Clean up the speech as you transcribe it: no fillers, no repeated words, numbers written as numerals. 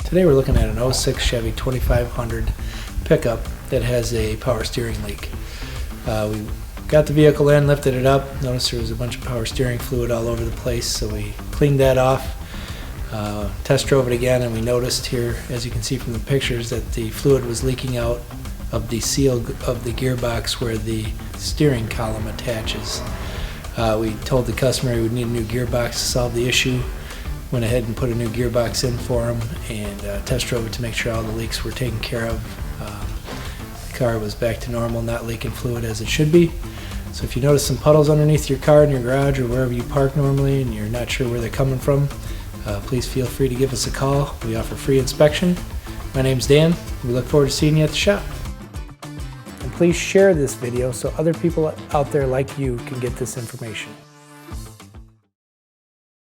Today we're looking at an 06 Chevy 2500 pickup that has a power steering leak. We got the vehicle in, lifted it up, noticed there was a bunch of power steering fluid all over the place, so we cleaned that off, test drove it again, and we noticed here, as you can see from the pictures, that the fluid was leaking out of the seal of the gearbox where the steering column attaches. We told the customer he would need a new gearbox to solve the issue. Went ahead and put a new gearbox in for him and test drove it to make sure all the leaks were taken care of. The car was back to normal, not leaking fluid as it should be. So if you notice some puddles underneath your car in your garage or wherever you park normally and you're not sure where they're coming from, please feel free to give us a call. We offer free inspection. My name's Dan. We look forward to seeing you at the shop. And please share this video so other people out there like you can get this information.